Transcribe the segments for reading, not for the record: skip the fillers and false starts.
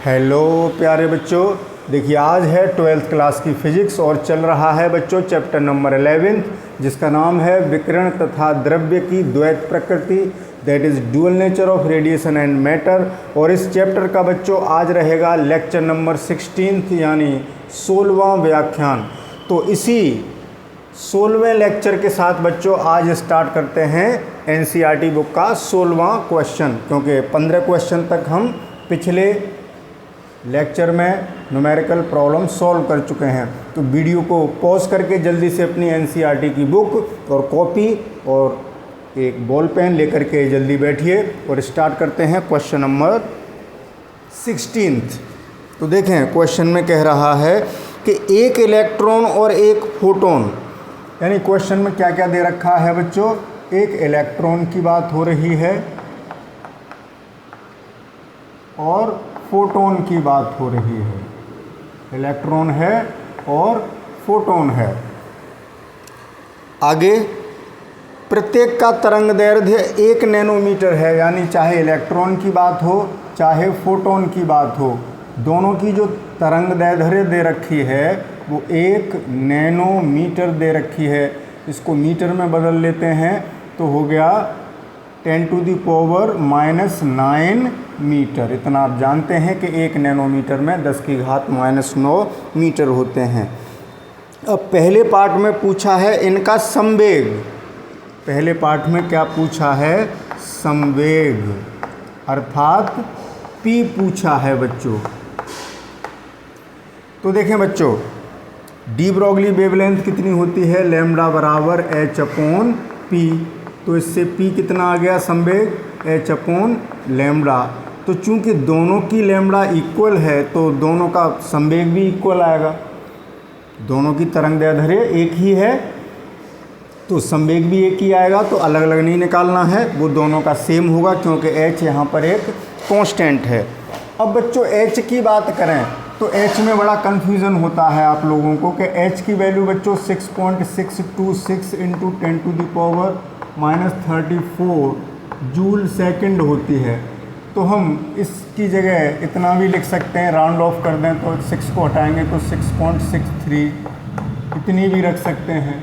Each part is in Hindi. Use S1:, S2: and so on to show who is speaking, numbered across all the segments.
S1: हेलो प्यारे बच्चों, देखिए आज है 12th क्लास की फिजिक्स और चल रहा है बच्चों चैप्टर नंबर 11 जिसका नाम है विकिरण तथा द्रव्य की द्वैत प्रकृति, that is dual nature of radiation and matter. और इस चैप्टर का बच्चों आज रहेगा लेक्चर नंबर 16 यानी 16वां व्याख्यान। तो इसी 16वें लेक्चर के साथ बच्चों आज स्टार्ट करते हैं एनसीईआरटी बुक का 16वां क्वेश्चन, क्योंकि 15 क्वेश्चन तक हम पिछले लेक्चर में न्यूमेरिकल प्रॉब्लम सॉल्व कर चुके हैं। तो वीडियो को पॉज करके जल्दी से अपनी एनसीईआरटी की बुक और कॉपी और एक बॉल पेन लेकर के जल्दी बैठिए और स्टार्ट करते हैं क्वेश्चन नंबर 16। तो देखें क्वेश्चन में कह रहा है कि एक इलेक्ट्रॉन और एक फोटोन, यानी क्वेश्चन में क्या क्या दे रखा है बच्चों, एक इलेक्ट्रॉन की बात हो रही है और फोटोन की बात हो रही है। इलेक्ट्रॉन है और फोटोन है। आगे प्रत्येक का तरंग दैर्ध्य 1 नैनोमीटर है, यानी चाहे इलेक्ट्रॉन की बात हो चाहे फोटोन की बात हो, दोनों की जो तरंग दैर्ध्य दे रखी है वो 1 नैनोमीटर दे रखी है। इसको मीटर में बदल लेते हैं तो हो गया 10⁻⁻9 मीटर। इतना आप जानते हैं कि 1 नैनोमीटर में 10⁻⁹ मीटर होते हैं। अब पहले पार्ट में पूछा है इनका संवेग। पहले पार्ट में क्या पूछा है, संवेग अर्थात P पूछा है बच्चों। तो देखें बच्चों, डी ब्रोगली वेवलेंथ कितनी होती है, लैम्ब्डा बराबर h/p। तो इससे P कितना आ गया संवेग, h/लैम्ब्डा। तो चूंकि दोनों की लैम्ब्डा इक्वल है तो दोनों का संवेग भी इक्वल आएगा। दोनों की तरंग दैर्ध्य एक ही है तो संवेग भी एक ही आएगा। तो अलग अलग नहीं निकालना है, वो दोनों का सेम होगा क्योंकि h यहाँ पर एक कांस्टेंट है। अब बच्चों h की बात करें तो h में बड़ा कन्फ्यूज़न होता है आप लोगों को कि h की वैल्यू बच्चों 6.626 × 10⁻34 जूल सेकंड होती है। तो हम इसकी जगह इतना भी लिख सकते हैं, राउंड ऑफ कर दें तो 6 को हटाएंगे तो 6.63 इतनी भी रख सकते हैं।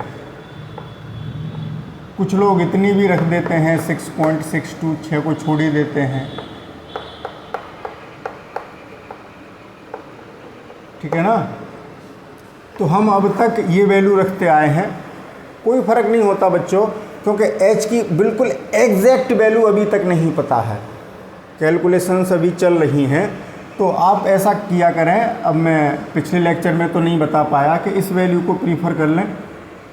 S1: कुछ लोग इतनी भी रख देते हैं 6.62, 6 को छोड़ ही देते हैं। ठीक है ना। तो हम अब तक ये वैल्यू रखते आए हैं, कोई फ़र्क नहीं होता बच्चों, क्योंकि h की बिल्कुल एग्जैक्ट वैल्यू अभी तक नहीं पता है, कैलकुलेशंस अभी चल रही हैं। तो आप ऐसा किया करें, अब मैं पिछले लेक्चर में तो नहीं बता पाया कि इस वैल्यू को प्रीफर कर लें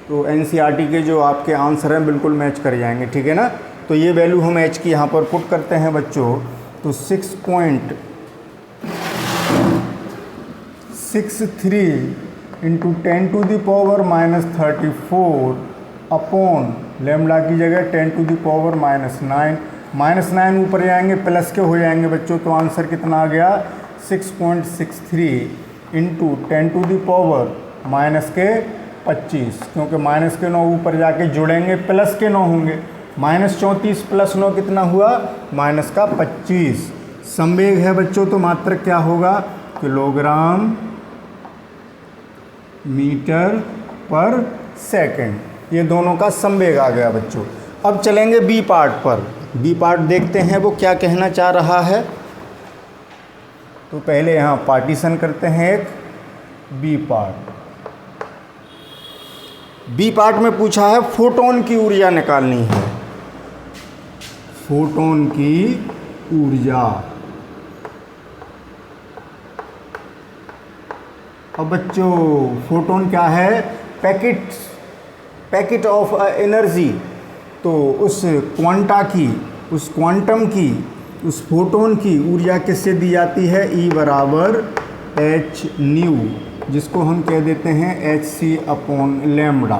S1: तो एनसीईआरटी के जो आपके आंसर हैं बिल्कुल मैच कर जाएंगे। ठीक है ना। तो ये वैल्यू हम h की यहाँ पर पुट करते हैं बच्चों। तो 6.63 × 10⁻34 अपॉन लैम्ब्डा की जगह 10⁻⁹ -9 ऊपर जाएंगे प्लस के हो जाएंगे बच्चों। तो आंसर कितना आ गया 6.63 × 10⁻⁻25, क्योंकि -9 ऊपर जाके जुड़ेंगे प्लस के 9 होंगे। -34 + 9 कितना हुआ, -25। संवेग है बच्चों तो मात्रक क्या होगा, किलोग्राम मीटर पर सेकंड। ये दोनों का संवेग आ गया बच्चों। अब चलेंगे बी पार्ट पर। बी पार्ट देखते हैं वो क्या कहना चाह रहा है। तो पहले यहाँ पार्टीशन करते हैं एक बी पार्ट। बी पार्ट में पूछा है फोटोन की ऊर्जा निकालनी है। फोटोन की ऊर्जा। अब बच्चों फोटोन क्या है, पैकेट ऑफ एनर्जी। तो उस क्वांटम की उस फोटोन की ऊर्जा किससे दी जाती है, E बराबर hν, जिसको हम कह देते हैं hc/λ।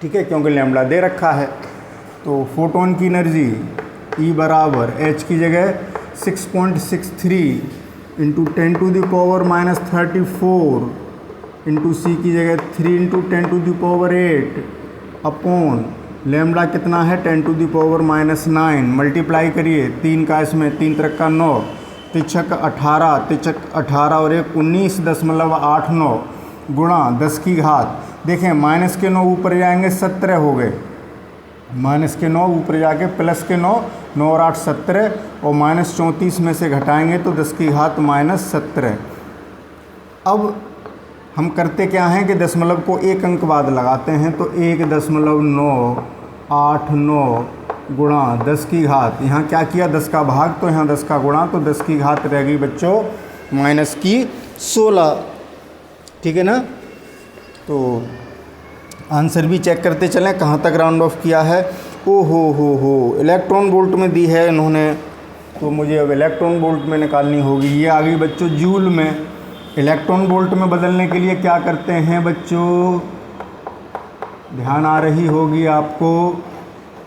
S1: ठीक है, क्योंकि लैम्ब्डा दे रखा है। तो फोटोन की एनर्जी E बराबर h की जगह 6.63 × 10⁻⁻34 इंटू c की जगह 3 × 10⁸ अपॉन लैम्ब्डा कितना है 10⁻⁹ मल्टीप्लाई करिए, 3 का इसमें 3 × 9, तिचक 18 और एक 19.89 गुणा 10 की घात। देखें माइनस के 9 ऊपर जाएंगे 17 हो गए, माइनस के 9 ऊपर जाके प्लस के 9, 9 और 8 17 और माइनस 34 में से घटाएंगे तो 10 की घात -17। अब हम करते क्या हैं कि दशमलव को एक अंक बाद लगाते हैं, तो 1.989 गुणा 10 की घात, यहाँ क्या किया 10 का भाग तो यहाँ 10 का गुणा, तो 10 की घात रह गई बच्चों -16। ठीक है ना। तो आंसर भी चेक करते चलें कहाँ तक राउंड ऑफ किया है। ओ हो इलेक्ट्रॉन वोल्ट में दी है इन्होंने, तो मुझे अब इलेक्ट्रॉन वोल्ट में निकालनी होगी। ये आ गई बच्चों जूल में। इलेक्ट्रॉन वोल्ट में बदलने के लिए क्या करते हैं बच्चों, ध्यान आ रही होगी आपको,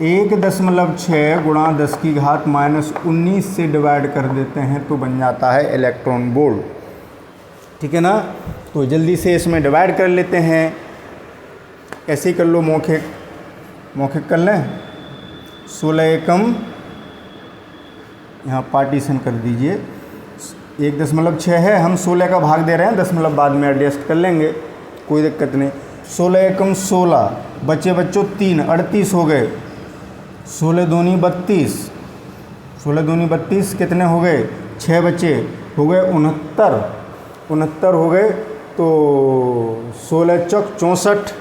S1: 1.6 गुणा 10 की घात -19 से डिवाइड कर देते हैं तो बन जाता है इलेक्ट्रॉन वोल्ट। ठीक है ना। तो जल्दी से इसमें डिवाइड कर लेते हैं, ऐसे ही कर लो, मौखिक कर लें। 16 एकम यहाँ पार्टीशन कर दीजिए, 1.6 है, हम 16 का भाग दे रहे हैं, दशमलव बाद में एडजस्ट कर लेंगे, कोई दिक्कत नहीं। 16 एकम 16 बच्चे बच्चों 3 38 हो गए, 16 दूनी 32, 16 दूनी 32 कितने हो गए 6 बच्चे हो गए 69 हो गए। तो 16 चौक 64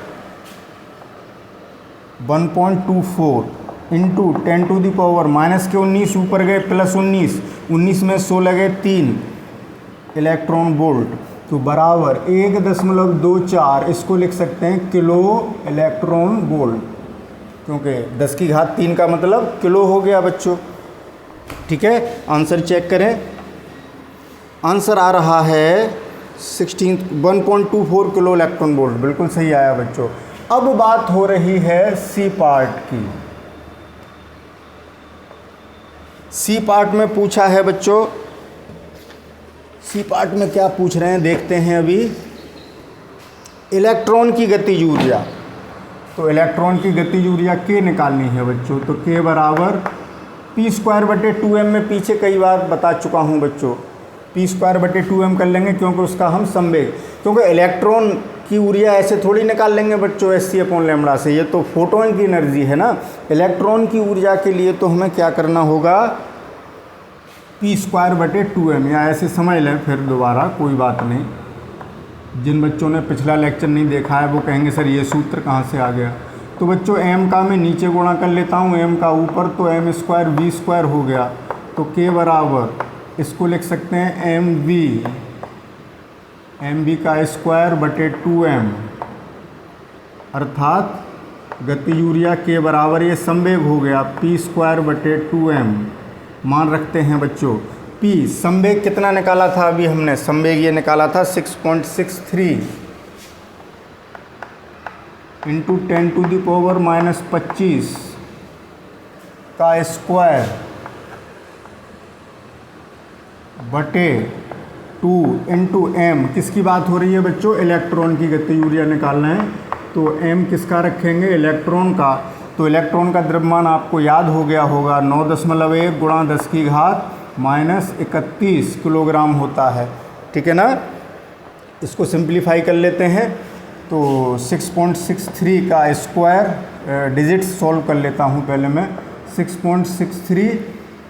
S1: 1.24 into 10 to the power minus के 19 ऊपर गए प्लस 19 में 16 गए 3 इलेक्ट्रॉन वोल्ट, तो बराबर 1.24, इसको लिख सकते हैं किलो इलेक्ट्रॉन वोल्ट, क्योंकि 10 की घात 3 का मतलब किलो हो गया बच्चों। ठीक है, आंसर चेक करें। आंसर आ रहा है 1.24 किलो इलेक्ट्रॉन वोल्ट, बिल्कुल सही आया बच्चों। अब बात हो रही है सी पार्ट की। सी पार्ट में पूछा है बच्चों, सी पार्ट में क्या पूछ रहे हैं देखते हैं अभी। इलेक्ट्रॉन की गतिज ऊर्जा, तो इलेक्ट्रॉन की गतिज ऊर्जा के निकालनी है बच्चों, तो के बराबर p²/2m में पीछे कई बार बता चुका हूं बच्चों, p²/2m कर लेंगे क्योंकि उसका हम संवेग, क्योंकि इलेक्ट्रॉन की ऊर्जा ऐसे थोड़ी निकाल लेंगे बच्चों Hc/λ से, ये तो फोटोन की एनर्जी है ना। इलेक्ट्रॉन की ऊर्जा के लिए तो हमें क्या करना होगा, p²/2m, या ऐसे समझ लें फिर दोबारा, कोई बात नहीं। जिन बच्चों ने पिछला लेक्चर नहीं देखा है वो कहेंगे सर ये सूत्र कहाँ से आ गया। तो बच्चों m का मैं नीचे गुणा कर लेता हूँ, m का ऊपर, तो m² v² हो गया, तो k बराबर इसको लिख सकते हैं mv का स्क्वायर/2m, अर्थात गतिज ऊर्जा के बराबर ये संवेग हो गया p²/2m। मान रखते हैं बच्चों p, संवेग कितना निकाला था अभी हमने, संवेग ये निकाला था 6.63 इंटू 10 टू दी पावर -25 का स्क्वायर बटे 2 इंटू m। किसकी बात हो रही है बच्चों, इलेक्ट्रॉन की गतिज ऊर्जा निकालना है, तो m किसका रखेंगे, इलेक्ट्रॉन का। तो इलेक्ट्रॉन का द्रव्यमान आपको याद हो गया होगा 9.1 गुणा 10 की घात -31 किलोग्राम होता है। ठीक है ना। इसको सिंप्लीफाई कर लेते हैं, तो 6.63 का स्क्वायर, डिजिट्स सॉल्व कर लेता हूँ पहले मैं, 6.63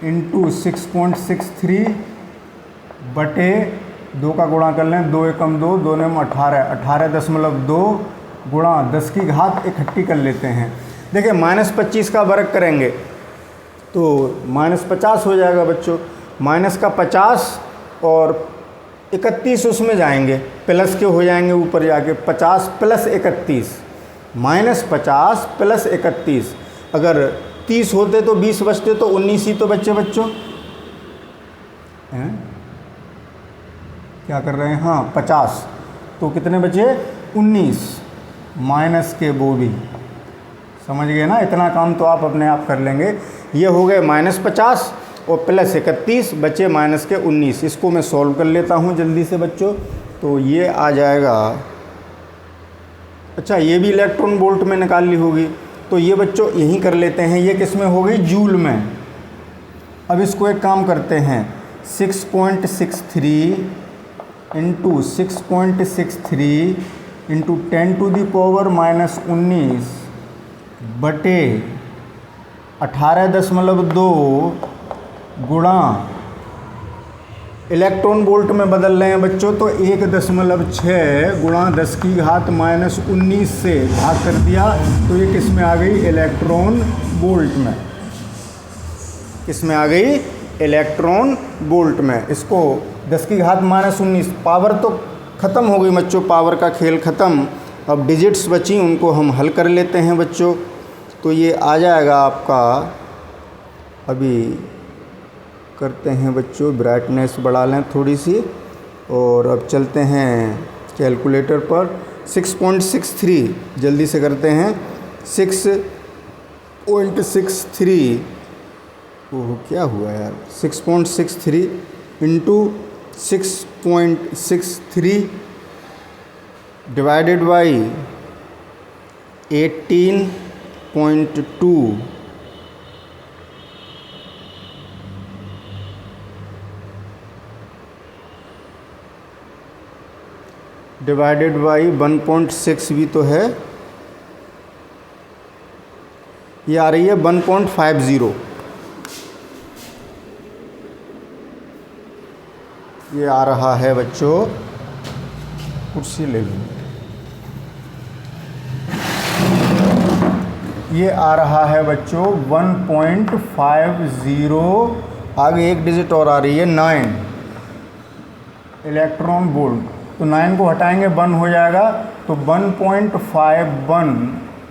S1: इंटू 6.63 बटे 2 का गुणा कर लें, 2 एकम 2, 2 नेम 18.2 गुणा 10 की घात इकट्ठी कर लेते हैं। देखिए -25 का वर्ग करेंगे तो -50 हो जाएगा बच्चों, माइनस का 50 और 31 उसमें जाएंगे, प्लस के हो जाएंगे ऊपर जाके, 50 + 31 -50 + 31, अगर 30 होते तो 20 बचते, तो 19 ही तो बच्चे बच्चों हैं, क्या कर रहे हैं, हाँ 50, तो कितने बचे 19, माइनस के वो भी, समझ गए ना। इतना काम तो आप अपने आप कर लेंगे। ये हो गए -50 और प्लस 31 बचे -19। इसको मैं सॉल्व कर लेता हूँ जल्दी से बच्चों, तो ये आ जाएगा, अच्छा ये भी इलेक्ट्रॉन वोल्ट में निकाल ली होगी, तो ये बच्चों यहीं कर लेते हैं, ये किस में हो गई, जूल में। अब इसको एक काम करते हैं, 6.63 इंटू 6.63 इंटू 10⁻⁻19 बटे 18.2 गुणा इलेक्ट्रॉन वोल्ट में बदल रहे हैं बच्चों, तो 1.6 गुणा 10⁻⁻19 से भाग कर दिया, तो ये किस में आ गई? इलेक्ट्रॉन वोल्ट में। किस में आ गई? इलेक्ट्रॉन वोल्ट में। इसको 10⁻⁻19, पावर तो ख़त्म हो गई बच्चों, पावर का खेल ख़त्म। अब डिजिट्स बची, उनको हम हल कर लेते हैं बच्चों। तो ये आ जाएगा आपका, अभी करते हैं बच्चों, ब्राइटनेस बढ़ा लें थोड़ी सी, और अब चलते हैं कैलकुलेटर पर। 6.63 जल्दी से करते हैं। 6.63, ओह क्या हुआ यार, 6.63 into 6.63 divided by 18.2 divided by 1.6 भी तो है, ये आ रही है 1.50। ये आ रहा है बच्चों, कुर्सी ले लूँ, ये आ रहा है बच्चों 1.50। आगे एक डिजिट और आ रही है 9 इलेक्ट्रॉन वोल्ट, तो 9 को हटाएंगे 1 हो जाएगा, तो 1.51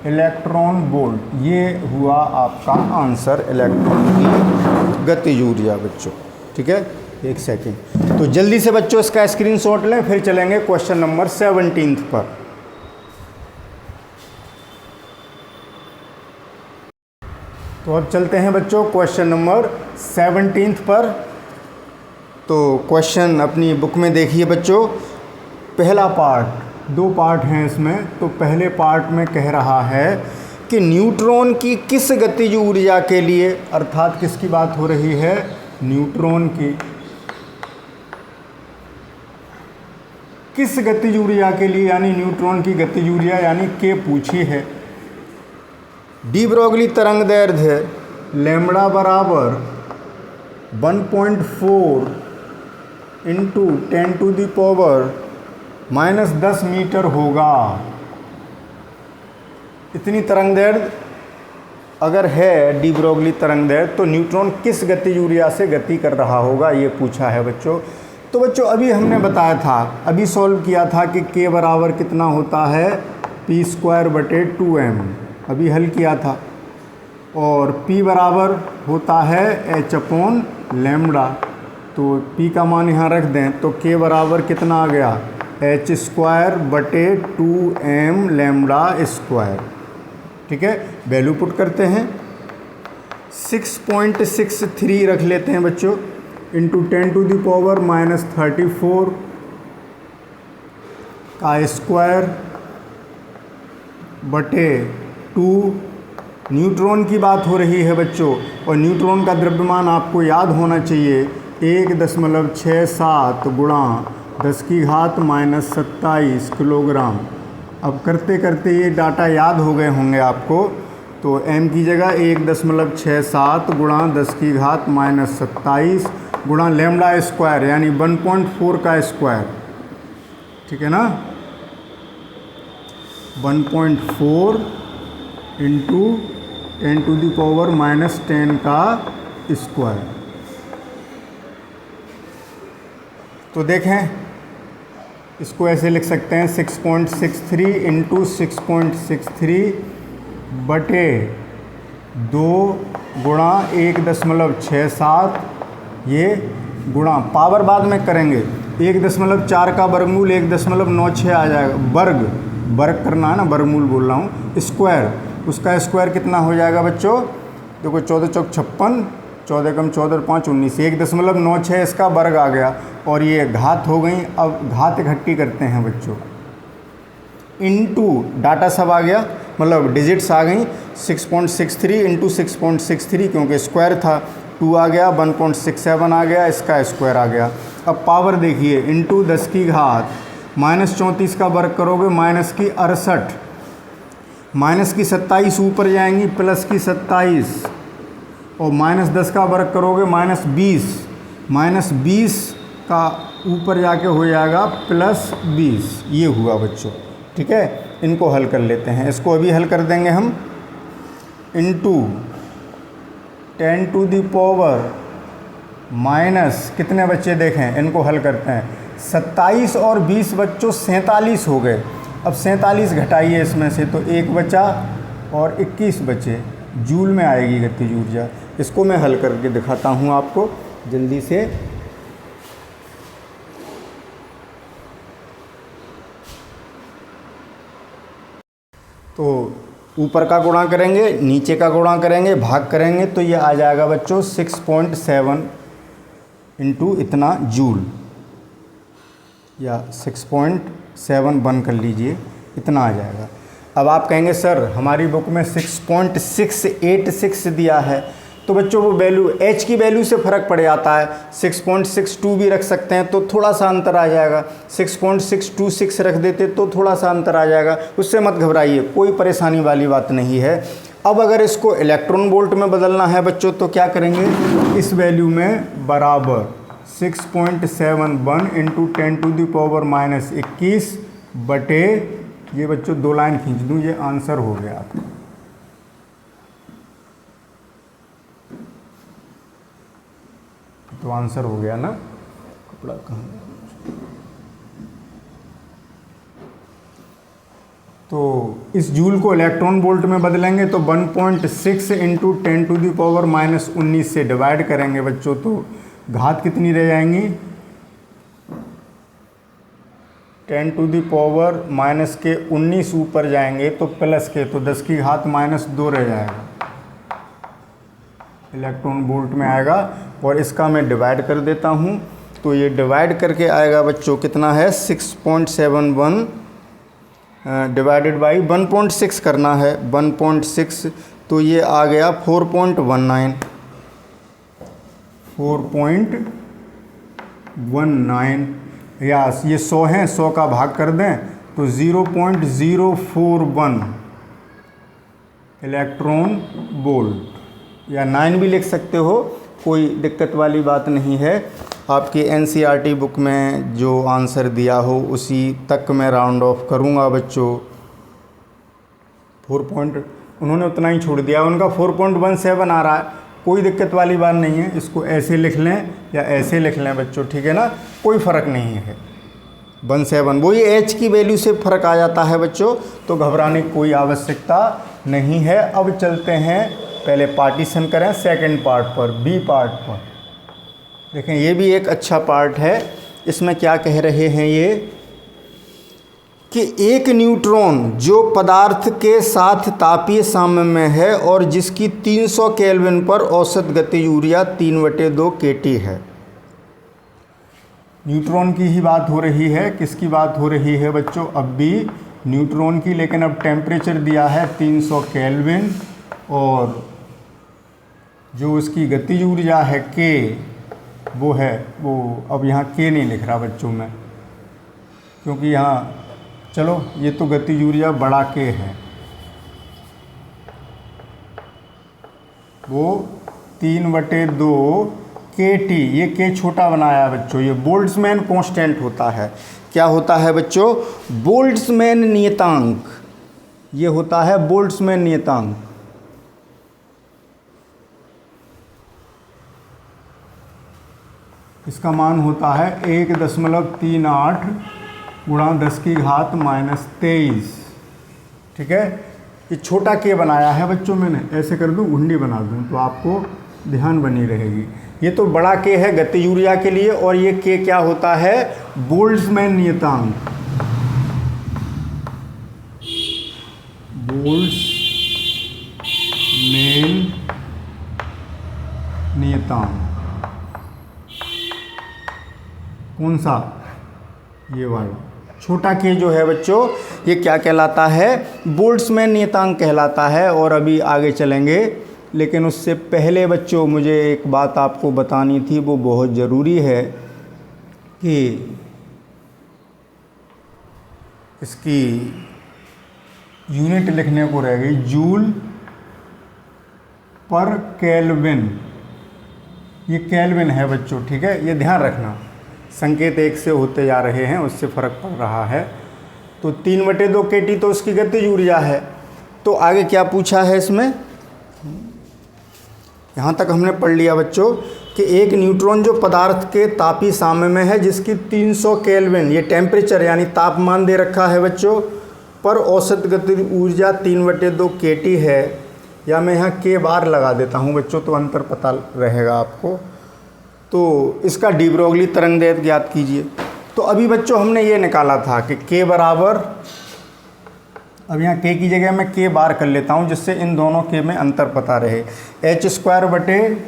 S1: इलेक्ट्रॉन वोल्ट। ये हुआ आपका आंसर, इलेक्ट्रॉन की गतिज ऊर्जा बच्चों। ठीक है, एक सेकेंड, तो जल्दी से बच्चों इसका स्क्रीनशॉट लें, फिर चलेंगे क्वेश्चन नंबर 17 पर। तो अब चलते हैं बच्चों क्वेश्चन नंबर 17 पर। तो क्वेश्चन अपनी बुक में देखिए बच्चों। पहला पार्ट, 2 पार्ट हैं इसमें। तो पहले पार्ट में कह रहा है कि न्यूट्रॉन की किस गतिज ऊर्जा के लिए, अर्थात किसकी बात हो रही है? न्यूट्रॉन की किस गतिज ऊर्जा के लिए, यानी न्यूट्रॉन की गतिज ऊर्जा यानी के पूछी है। डी ब्रोगली तरंग दैर्ध्य लैम्ब्डा बराबर 1.4 इंटू 10⁻⁻10 मीटर होगा। इतनी तरंग दैर्ध्य अगर है डी ब्रोगली तरंग दैर्ध्य, तो न्यूट्रॉन किस गतिज ऊर्जा से गति कर रहा होगा, ये पूछा है बच्चों। तो बच्चों अभी हमने बताया था, अभी सॉल्व किया था कि के बराबर कितना होता है? p²/2m, अभी हल किया था। और p बराबर होता है h/λ, तो p का मान यहाँ रख दें, तो k बराबर कितना आ गया? h²/2m²। ठीक है, वैल्यू पुट करते हैं। 6.63 रख लेते हैं बच्चों, इंटू 10⁻⁻34 का स्क्वायर बटे 2। न्यूट्रॉन की बात हो रही है बच्चों, और न्यूट्रॉन का द्रव्यमान आपको याद होना चाहिए 1.67 गुणा 10⁻⁻27 किलोग्राम। अब करते करते ये डाटा याद हो गए होंगे आपको, तो m की जगह 1.67 गुणा 10⁻⁻27 गुणा लैम्ब्डा स्क्वायर यानी 1.4 का स्क्वायर। ठीक है ना, 1.4 इंटू 10⁻⁻10 का स्क्वायर। तो देखें, इसको ऐसे लिख सकते हैं 6.63 इंटू 6.63 बटे 2 गुणा 1.67, ये गुणा पावर बाद में करेंगे। 1.4 का वर्गमूल 1.96 आ जाएगा, वर्ग करना है ना, वर्गमूल बोल रहा हूँ। स्क्वायर, उसका स्क्वायर कितना हो जाएगा बच्चों? देखो 14 चौक 56, 14 कम 14 5 19, 1.96 इसका वर्ग आ गया, और ये घात हो गई। अब घात इकट्ठी करते हैं बच्चों, इनटू डाटा सब आ गया, मतलब डिजिट्स आ गई। 6.63 इंटू 6.63 क्योंकि स्क्वायर था, 2 आ गया, 1.67 आ गया, इसका स्क्वायर आ गया। अब पावर देखिए, इंटू 10 की घात -34 का वर्ग करोगे माइनस की 68, माइनस की 27 ऊपर जाएंगी प्लस की 27, और -10 का वर्ग करोगे -20, -20 का ऊपर जाके हो जाएगा +20। ये हुआ बच्चों, ठीक है। इनको हल कर लेते हैं, इसको अभी हल कर देंगे हम। Into 10 to the power minus कितने बच्चे देखें, इनको हल करते हैं। 27 और 20 बच्चों 47 हो गए। अब 47 घटाइए इसमें से, तो 1 बचा और 21 बचे, जूल में आएगी गतिज ऊर्जा। इसको मैं हल करके दिखाता हूँ आपको जल्दी से। तो ऊपर का गुणा करेंगे, नीचे का गुणा करेंगे, भाग करेंगे, तो ये आ जाएगा बच्चों 6.7 इंटू इतना जूल, या 6.7 बन कर लीजिए, इतना आ जाएगा। अब आप कहेंगे सर हमारी बुक में 6.686 दिया है, तो बच्चों वो वैल्यू h की वैल्यू से फ़र्क पड़ जाता है। 6.62 भी रख सकते हैं तो थोड़ा सा अंतर आ जाएगा, 6.626 रख देते तो थोड़ा सा अंतर आ जाएगा, उससे मत घबराइए, कोई परेशानी वाली बात नहीं है। अब अगर इसको इलेक्ट्रॉन वोल्ट में बदलना है बच्चों, तो क्या करेंगे, इस वैल्यू में बराबर 6.71 इंटू 10 टू दी पावर -21 बटे, ये बच्चों 2 लाइन खींच दूँ, ये आंसर हो गया आपका। तो आंसर हो गया ना, कपड़ा कहाँ। तो इस जूल को इलेक्ट्रॉन वोल्ट में बदलेंगे तो 1.6 इंटू 10 टू दी पावर -19 से डिवाइड करेंगे बच्चों, तो घात कितनी रह जाएंगी, 10 टू दी पावर माइनस के 19 ऊपर जाएंगे तो प्लस के, तो 10 की घात -2 रह जाएगा, इलेक्ट्रॉन वोल्ट में आएगा। और इसका मैं डिवाइड कर देता हूँ, तो ये डिवाइड करके आएगा बच्चों कितना है, 6.71 डिवाइडेड बाई 1.6 करना है, 1.6, तो ये आ गया 4.19, 4.19, या ये 100 हैं, 100 का भाग कर दें तो 0.041 इलेक्ट्रॉन वोल्ट, या 9 भी लिख सकते हो, कोई दिक्कत वाली बात नहीं है। आपकी NCERT बुक में जो आंसर दिया हो उसी तक मैं राउंड ऑफ करूँगा बच्चों। 4 उन्होंने उतना ही छोड़ दिया, उनका 4.17 आ रहा है, कोई दिक्कत वाली बात नहीं है, इसको ऐसे लिख लें या ऐसे लिख लें बच्चों, ठीक है ना, कोई फ़र्क नहीं है। 17 वही h की वैल्यू से फ़र्क आ जाता है बच्चों, तो घबराने की कोई आवश्यकता नहीं है। अब चलते हैं, पहले पार्टीशन करें सेकंड पार्ट पर, बी पार्ट पर। देखें ये भी एक अच्छा पार्ट है। इसमें क्या कह रहे हैं ये, कि एक न्यूट्रॉन जो पदार्थ के साथ तापीय साम्य में है और जिसकी 300 केल्विन पर औसत गतिज ऊर्जा 3/2 kT है। न्यूट्रॉन की ही बात हो रही है, किसकी बात हो रही है बच्चों, अब भी न्यूट्रॉन की, लेकिन अब टेम्परेचर दिया है 300 केल्विन, और जो उसकी गतिज ऊर्जा है K, वो है, वो अब यहाँ K नहीं लिख रहा बच्चों में, क्योंकि यहाँ, चलो ये तो गतिज ऊर्जा बड़ा K है, वो 3/2 kT, ये K छोटा बनाया बच्चों, ये बोल्ट्जमैन कांस्टेंट होता है। क्या होता है बच्चों, बोल्ट्जमैन नियतांक, ये होता है बोल्ट्जमैन नियतांक। इसका मान होता है 1.38 गुणा 10 की घात -23, ठीक है। ये छोटा K बनाया है बच्चों मैंने, ऐसे कर दूं, घुंडी बना दूं तो आपको ध्यान बनी रहेगी। ये तो बड़ा K है गतिज ऊर्जा के लिए, और ये K क्या होता है, बोल्ट्जमैन नियतांक, बोल्ट्जमैन नियतांक। कौन सा, ये वाला छोटा K जो है बच्चों, ये क्या कहलाता है, बोल्ट्जमैन नियतांक कहलाता है। और अभी आगे चलेंगे लेकिन उससे पहले बच्चों मुझे एक बात आपको बतानी थी, वो बहुत ज़रूरी है कि इसकी यूनिट लिखने को रह गई, जूल पर केल्विन। ये केल्विन है बच्चों, ठीक है, ये ध्यान रखना, संकेत एक से होते जा रहे हैं, उससे फ़र्क पड़ रहा है। तो 3/2 kT तो उसकी गतिज ऊर्जा है। तो आगे क्या पूछा है इसमें, यहाँ तक हमने पढ़ लिया बच्चों कि एक न्यूट्रॉन जो पदार्थ के तापी साम्य में है, जिसकी 300 केल्विन, ये टेम्परेचर यानी तापमान दे रखा है बच्चों, पर औसत गतिज ऊर्जा 3/2 kT है, या मैं यहाँ के बार लगा देता हूँ बच्चों, तो अंतर पता रहेगा आपको। तो इसका डी ब्रोगली तरंग दैर्ध्य ज्ञात कीजिए। तो अभी बच्चों हमने ये निकाला था कि के बराबर, अब यहाँ के की जगह मैं के बार कर लेता हूँ, जिससे इन दोनों के में अंतर पता रहे। h² बटे,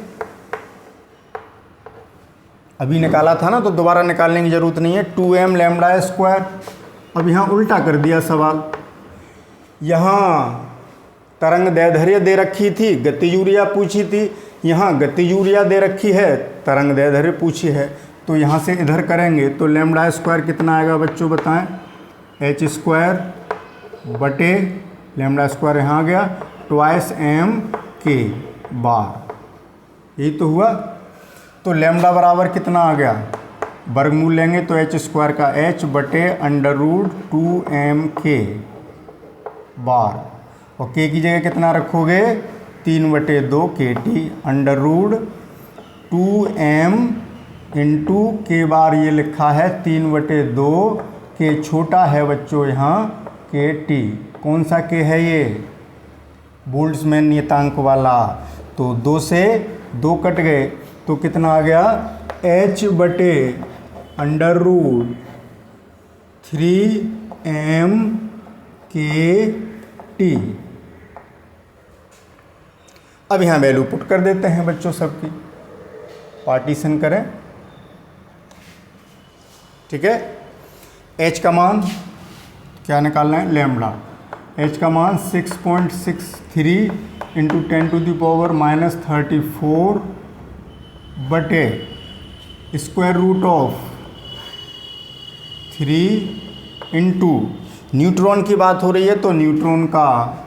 S1: अभी निकाला था ना, तो दोबारा निकालने की ज़रूरत नहीं है, 2m लैम्ब्डा स्क्वायर। अब यहाँ उल्टा कर दिया सवाल, यहाँ तरंग दैर्ध्य दे रखी थी, गतिज ऊर्जा पूछी थी, यहाँ गतिज ऊर्जा दे रखी है, तरंग दैर्ध्य पूछी है। तो यहाँ से इधर करेंगे तो लैम्ब्डा स्क्वायर कितना आएगा बच्चों बताएं, h² बटे लैम्ब्डा स्क्वायर यहाँ आ गया, ट्वाइस m के बार, यही तो हुआ। तो लैम्ब्डा बराबर कितना आ गया, वर्गमूल लेंगे तो h² का h बटे √2m के बार, और के की जगह कितना रखोगे, 3/2 kT, √2m इंटू के बार, ये लिखा है 3/2, के छोटा है बच्चों यहाँ kT, कौन सा के है ये, बोल्ट्जमैन नियतांक वाला। तो 2 से 2 कट गए, तो कितना आ गया, h बटे √3m kT। अब यहाँ वैल्यू पुट कर देते हैं बच्चों सबकी, पार्टीशन करें, ठीक है। h का मान क्या निकालना है, लैम्ब्डा, h का मान 6.63 इंटू 10⁻⁻34 बटे √3 इंटू, न्यूट्रॉन की बात हो रही है तो न्यूट्रॉन का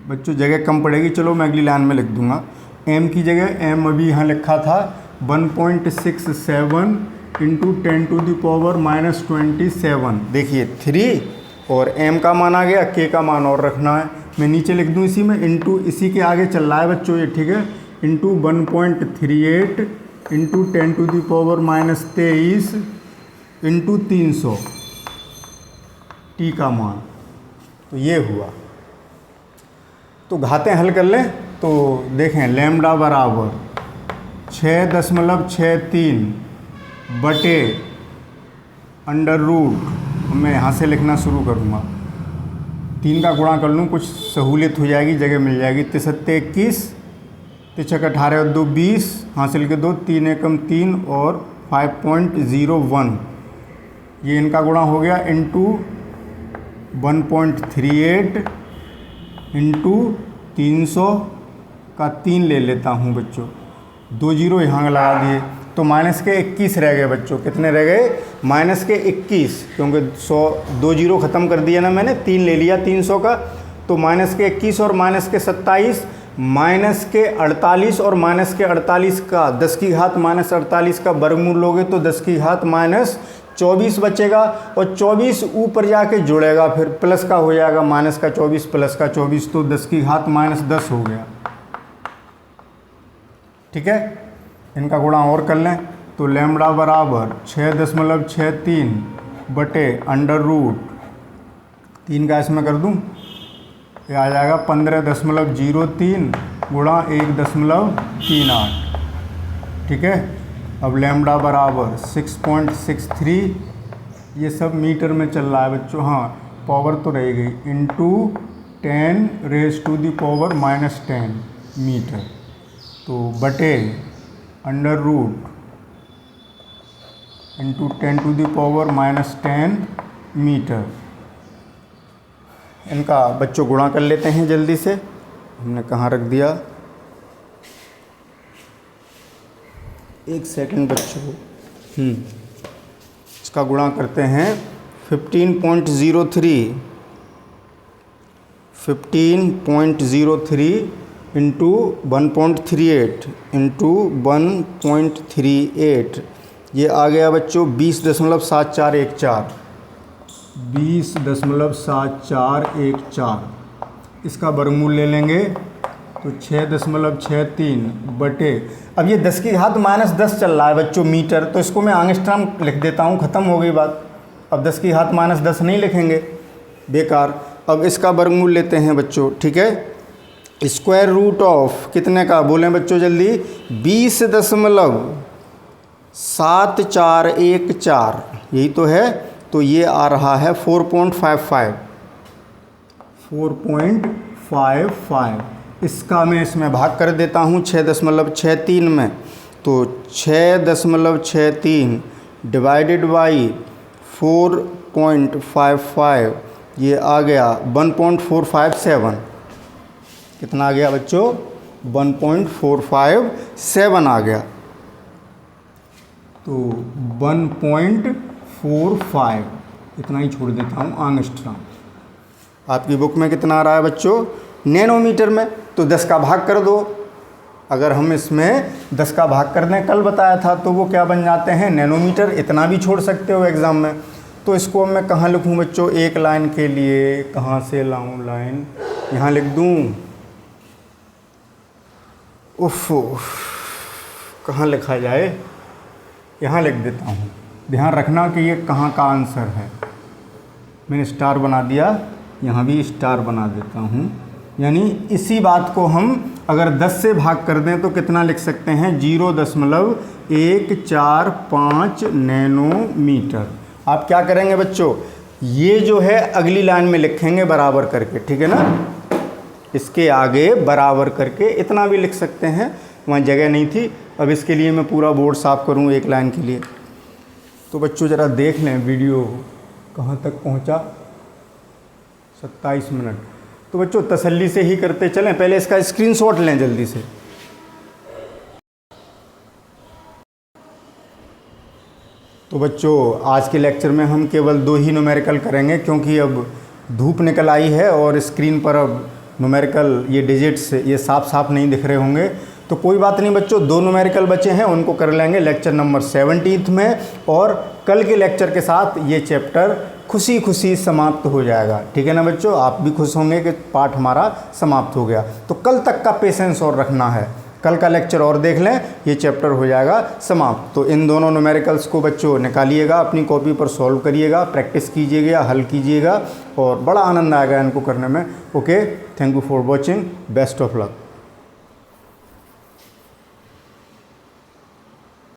S1: बच्चों जगह कम पड़ेगी, चलो मैं अगली लाइन में लिख दूंगा, m की जगह m अभी यहाँ लिखा था 1.67 इंटू 10⁻⁻27, देखिए 3 और m का मान आ गया, k का मान और रखना है, मैं नीचे लिख दूँ इसी में, इंटू इसी के आगे चल रहा है बच्चों ये, ठीक है, इंटू 1.38 इंटू 10⁻23 इंटू 300 t का मान, तो ये हुआ। तो घातें हल कर लें तो देखें, लैम्ब्डा बराबर 6.63 बटे √, मैं यहाँ से लिखना शुरू करूँगा, 3 का गुणा कर लूँ, कुछ सहूलियत हो जाएगी, जगह मिल जाएगी, 63 21, 3 18 और 2 20, हासिल के 2, 3 एकम 3 और 5.01, ये इनका गुणा हो गया, इंटू 1.38 इंटू 300 का 3 ले लेता हूँ बच्चों, 2 जीरो यहाँ लगा दिए, तो माइनस के 21 रह गए बच्चों, कितने रह गए, माइनस के 21, क्योंकि 2 जीरो ख़त्म कर दिया ना मैंने, 3 ले लिया 300 का, तो माइनस के 21 और माइनस के 27, माइनस के 48 और माइनस के 48 का 10 की घात माइनस 48 का वर्गमूल लोगे तो 10 की घात माइनस 24 बचेगा, और 24 ऊपर जाके जुड़ेगा, फिर प्लस का हो जाएगा, माइनस का 24 प्लस का 24, तो 10 की घात माइनस 10 हो गया, ठीक है। इनका गुणा और कर लें तो लैम्ब्डा बराबर 6.63 बटे √3 का इसमें कर दूं, ये आ जाएगा 15.03 गुणा 1.38, ठीक है। अब लैम्ब्डा बराबर 6.63, ये सब मीटर में चल रहा है बच्चों, हाँ पावर तो रह गई, इंटू 10⁻⁻10 मीटर, तो बटे √ इंटू 10⁻⁻10 मीटर। इनका बच्चों गुणा कर लेते हैं जल्दी से, हमने कहाँ रख दिया, एक सेकंड बच्चों। इसका गुणा करते हैं 15.03 इंटू 1.38 इंटू 1.38, ये आ गया बच्चों 20.7414। 20.7414। इसका वर्गमूल ले लेंगे तो 6.63 बटे, अब ये 10 की घात -10 चल रहा है बच्चों मीटर, तो इसको मैं एंगस्ट्रॉम लिख देता हूँ, ख़त्म हो गई बात। अब 10 की घात -10 नहीं लिखेंगे, बेकार। अब इसका वर्गमूल लेते हैं बच्चों, ठीक है। स्क्वायर रूट ऑफ कितने का बोलें बच्चों जल्दी, 20.7414, यही तो है। तो ये आ रहा है 4.55। इसका मैं इसमें भाग कर देता हूँ 6.63 में, तो 6.63 डिवाइडेड बाई 4.55, ये आ गया 1.457। कितना आ गया बच्चों, 1.457 आ गया। तो 1.45 इतना ही छोड़ देता हूँ एंगस्ट्रॉम। आपकी बुक में कितना आ रहा है बच्चों, नैनोमीटर में, तो 10 का भाग कर दो। अगर हम इसमें 10 का भाग कर दें, कल बताया था, तो वो क्या बन जाते हैं, नैनोमीटर। इतना भी छोड़ सकते हो एग्ज़ाम में। तो इसको मैं कहाँ लिखूँ बच्चों, एक लाइन के लिए कहाँ से लाऊँ लाइन, यहाँ लिख दूँ, उफ कहाँ लिखा जाए, यहाँ लिख देता हूँ। ध्यान रखना कि ये कहाँ का आंसर है। मैंने स्टार बना दिया, यहाँ भी स्टार बना देता हूँ। यानी इसी बात को हम अगर 10 से भाग कर दें तो कितना लिख सकते हैं, 0.145 नैनोमीटर। आप क्या करेंगे बच्चों, ये जो है अगली लाइन में लिखेंगे बराबर करके, ठीक है ना। इसके आगे बराबर करके इतना भी लिख सकते हैं, वहाँ जगह नहीं थी। अब इसके लिए मैं पूरा बोर्ड साफ़ करूँ एक लाइन के लिए। तो बच्चों ज़रा देख लें वीडियो कहाँ तक पहुँचा, 27 मिनट। तो बच्चों तसल्ली से ही करते चलें, पहले इसका स्क्रीनशॉट लें जल्दी से। तो बच्चों आज के लेक्चर में हम केवल 2 ही न्यूमेरिकल करेंगे, क्योंकि अब धूप निकल आई है और स्क्रीन पर अब न्यूमेरिकल ये डिजिट्स ये साफ साफ नहीं दिख रहे होंगे। तो कोई बात नहीं बच्चों, 2 न्यूमेरिकल बचे हैं, उनको कर लेंगे लेक्चर नंबर 17 में। और कल के लेक्चर के साथ ये चैप्टर खुशी खुशी समाप्त हो जाएगा, ठीक है ना बच्चों। आप भी खुश होंगे कि पाठ हमारा समाप्त हो गया। तो कल तक का पेशेंस और रखना है, कल का लेक्चर और देख लें, ये चैप्टर हो जाएगा समाप्त। तो इन दोनों न्यूमेरिकल्स को बच्चों निकालिएगा, अपनी कॉपी पर सॉल्व करिएगा, प्रैक्टिस कीजिएगा, हल कीजिएगा, और बड़ा आनंद आएगा इनको करने में। Okay, thank you for watching, best of luck.